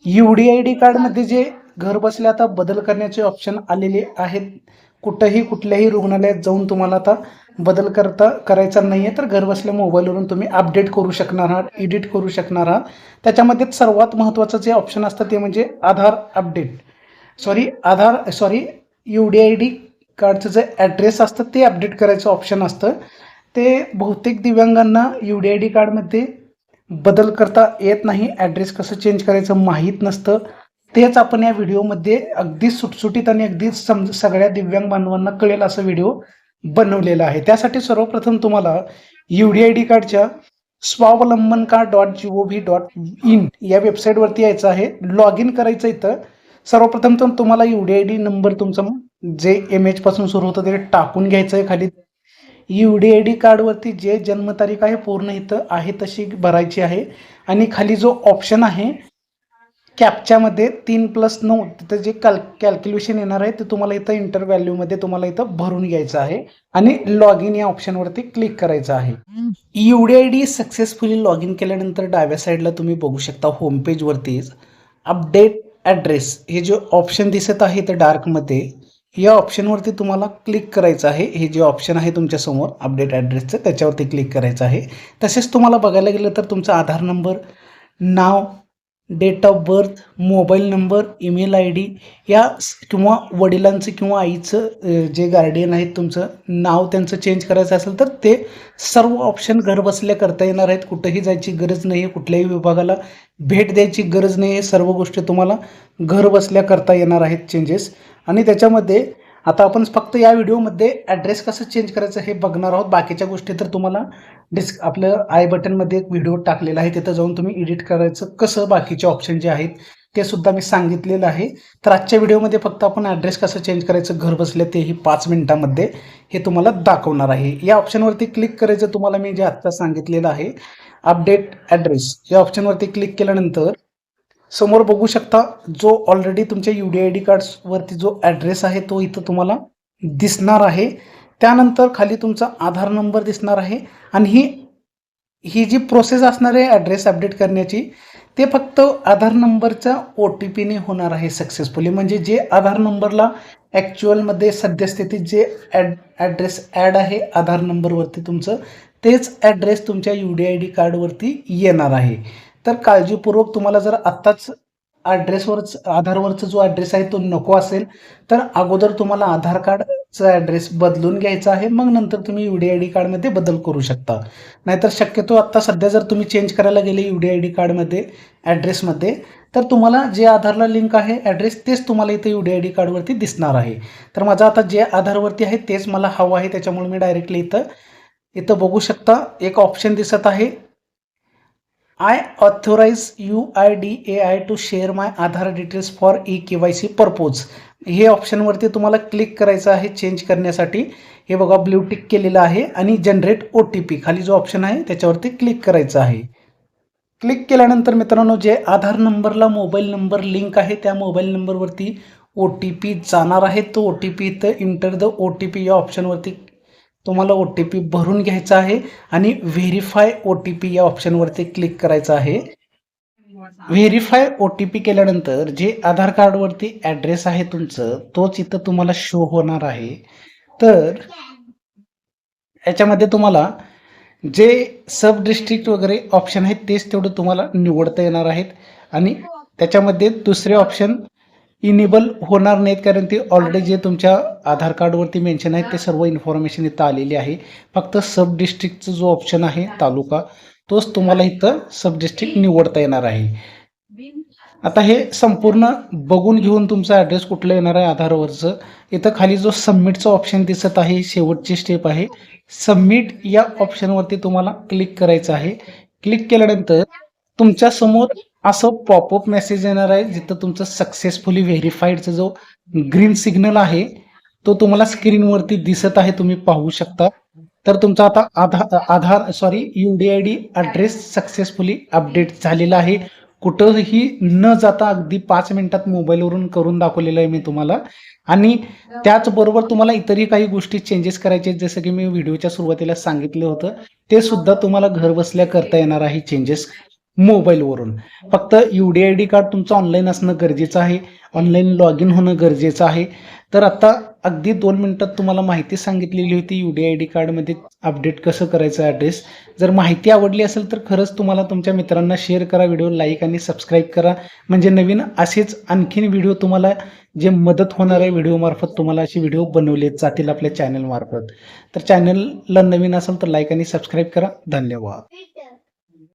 UDID कार्डमध्ये जे घर बसल्या आता बदल करण्याचे ऑप्शन आलेले आहेत. कुठंही कुठल्याही रुग्णालयात जाऊन तुम्हाला आता बदल करायचा नाहीये, तर घर बसल्या मोबाईलवरून तुम्ही अपडेट करू शकणार आहात, एडिट करू शकणार आहात. त्याच्यामध्ये सर्वात महत्त्वाचं जे ऑप्शन असतं ते म्हणजे आधार अपडेट. सॉरी UDID कार्डचं जे ॲड्रेस असतं ते अपडेट करायचं ऑप्शन असतं. ते बहुतेक दिव्यांगांना UDID कार्डमध्ये बदल करता येत नाही, ॲड्रेस कसं चेंज करायचं माहीत नसतं. तेच आपण या व्हिडिओमध्ये अगदी सुटसुटीत आणि अगदी सगळ्या दिव्यांग बांधवांना कळेल असं व्हिडिओ बनवलेला आहे. त्यासाठी सर्वप्रथम तुम्हाला UDID कार्डच्या स्वावलंबन.gov.in या वेबसाईटवरती यायचं आहे, लॉग इन करायचं. इथं सर्वप्रथम तुम्हाला UDID नंबर तुमचा जे MH पासून सुरू होतं ते टाकून घ्यायचं आहे. खाली UDID कार्डवरती जे जन्मतारीख आहे पूर्ण इथं आहे तशी भरायची आहे. आणि खाली जो ऑप्शन आहे कॅप्च्यामध्ये 3+9 तिथं जे कॅल्क्युलेशन येणार आहे ते तुम्हाला इथं इंटर व्हॅल्यूमध्ये तुम्हाला इथं भरून घ्यायचं आहे आणि लॉग इन या ऑप्शनवरती क्लिक करायचं आहे. UDID सक्सेसफुली लॉग इन केल्यानंतर डाव्या साईडला तुम्ही बघू शकता होम पेजवरतीच अपडेट ॲड्रेस हे जे ऑप्शन दिसत आहे तर डार्कमध्ये या ऑप्शनवरती तुम्हाला क्लिक करायचं आहे. हे जे ऑप्शन आहे तुमच्यासमोर अपडेट ॲड्रेसचं त्याच्यावरती क्लिक करायचं आहे. तसेच तुम्हाला बघायला गेलं तर तुमचा आधार नंबर, नाव, date of birth, mobile number, email ID या किंवा वडिलांचं किंवा आईचं जे गार्डियन आहेत तुमचं नाव त्यांचं चेंज करायचं असेल तर ते सर्व ऑप्शन घर बसल्या करता येणार आहेत. कुठंही जायची गरज नाही आहे, कुठल्याही विभागाला भेट द्यायची गरज नाही आहे. सर्व गोष्टी तुम्हाला घर बसल्या करता येणार आहेत चेंजेस. आणि त्याच्यामध्ये आता आपण फक्त या व्हिडिओमध्ये ॲड्रेस कसं चेंज करायचं हे बघणार आहोत. बाकीच्या गोष्टी तर तुम्हाला आपलं आय बटनमध्ये एक व्हिडिओ टाकलेला आहे, तिथं जाऊन तुम्ही एडिट करायचं कसं बाकीचे ऑप्शन जे आहेत ते सुद्धा मी सांगितलेलं आहे. तर आजच्या व्हिडिओमध्ये फक्त आपण ॲड्रेस कसं चेंज करायचं घर बसल्या तेही 5 मिनिटांमध्ये हे तुम्हाला दाखवणार आहे. या ऑप्शनवरती क्लिक करायचं तुम्हाला मी जे आत्ता सांगितलेलं आहे अपडेट ॲड्रेस या ऑप्शनवरती क्लिक केल्यानंतर समोर बघू शकता जो ऑलरेडी तुमच्या UDID कार्ड्सवरती जो ॲड्रेस आहे तो इथं तुम्हाला दिसणार आहे. त्यानंतर खाली तुमचा आधार नंबर दिसणार आहे आणि ही जी प्रोसेस असणार आहे ॲड्रेस अपडेट करण्याची ते फक्त आधार नंबरच्या OTPने होणार आहे सक्सेसफुली. म्हणजे जे आधार नंबरला ॲक्च्युअलमध्ये सद्यस्थितीत जे ॲड्रेस ॲड आहे आधार नंबरवरती तुमचं तेच ॲड्रेस तुमच्या UDID कार्डवरती येणार आहे. तर काळजीपूर्वक तुम्हाला जर आत्ताच आधारवरचा जो ॲड्रेस आहे तो नको असेल तर अगोदर तुम्हाला आधार कार्डचा ॲड्रेस बदलून घ्यायचा आहे, मग नंतर तुम्ही UDID कार्डमध्ये बदल करू शकता. नाहीतर शक्यतो आत्ता सध्या जर तुम्ही चेंज करायला गेले UDID कार्डमध्ये ॲड्रेसमध्ये तर तुम्हाला जे आधारला लिंक आहे ॲड्रेस तेच तुम्हाला इथे UDID कार्डवरती दिसणार आहे. तर माझं आता जे आधारवरती आहे तेच मला हवं आहे, त्याच्यामुळे मी डायरेक्टली इथं बघू शकता एक ऑप्शन दिसत आहे I authorize UIDAI to share my Aadhaar details for eKYC purpose. हे ऑप्शनवरती तुम्हाला क्लिक करायचं आहे चेंज करण्यासाठी. हे बघा ब्ल्यू टिक केलेलं आहे आणि जनरेट OTP खाली जो ऑप्शन आहे त्याच्यावरती क्लिक करायचं आहे. क्लिक केल्यानंतर मित्रांनो जे आधार नंबरला मोबाईल नंबर लिंक आहे त्या मोबाईल नंबरवरती OTP जाणार आहे. तो OTP इथं इंटर द OTP या ऑप्शनवरती तुम्हाला OTP भरून घ्यायचा आहे आणि व्हेरीफाय OTP या ऑप्शनवरती क्लिक करायचं आहे. व्हेरीफाय OTP केल्यानंतर जे आधार कार्डवरती ॲड्रेस आहे तुमचं तोच इथं तुम्हाला शो होणार आहे. तर याच्यामध्ये तुम्हाला जे सब डिस्ट्रिक्ट वगैरे ऑप्शन आहेत तेच तेवढं तुम्हाला निवडता येणार आहेत आणि त्याच्यामध्ये दुसरे ऑप्शन इनेबल होणार नाहीत कारण ते ऑलरेडी जे तुमच्या आधार कार्डवरती मेन्शन आहे ते सर्व इन्फॉर्मेशन इथं आलेली आहे. फक्त सब डिस्ट्रिक्टचा जो ऑप्शन आहे तालुका तोच तुम्हाला इथं सब डिस्ट्रिक्ट निवडता येणार आहे. आता हे संपूर्ण बघून घेऊन तुमचा ॲड्रेस कुठला येणार आहे आधारवरचं इथं खाली जो सबमिटचा ऑप्शन दिसत आहे शेवटची स्टेप आहे. सबमिट या ऑप्शनवरती तुम्हाला क्लिक करायचं आहे. क्लिक केल्यानंतर तुमच्या समोर असं पॉपअप मेसेज येणार आहे जिथं तुमचं सक्सेसफुली व्हेरीफाईडचा जो ग्रीन सिग्नल आहे तो तुम्हाला स्क्रीनवरती दिसत आहे, तुम्ही पाहू शकता. तर तुमचा आता UDID ॲड्रेस सक्सेसफुली अपडेट झालेला आहे. कुठंही न जाता अगदी 5 मिनिटात मोबाईलवरून करून दाखवलेलं आहे मी तुम्हाला. आणि त्याचबरोबर तुम्हाला इतरही काही गोष्टी चेंजेस करायचे जसं की मी व्हिडिओच्या सुरुवातीला सांगितलं होतं ते सुद्धा तुम्हाला घर बसल्या करता येणार आहे चेंजेस. मोबाईलवरून. फक्त UDID कार्ड तुमचं ऑनलाईन असणं गरजेचं आहे. ऑनलाईन लॉग इन होणं गरजेचं आहे. तर आता अगदी 2 मिनिटात तुम्हाला माहिती सांगितलेली होती UDID कार्डमध्ये अपडेट कसं करायचं ॲड्रेस. जर माहिती आवडली असेल तर खरंच तुम्हाला तुमच्या मित्रांना शेअर करा, व्हिडिओ लाईक आणि सबस्क्राईब करा. म्हणजे नवीन असेच आणखीन व्हिडिओ तुम्हाला जे मदत होणार आहे व्हिडिओमार्फत तुम्हाला असे व्हिडिओ बनवले जातील आपल्या चॅनलमार्फत. तर चॅनलला नवीन असेल तर लाईक आणि सबस्क्राईब करा. धन्यवाद.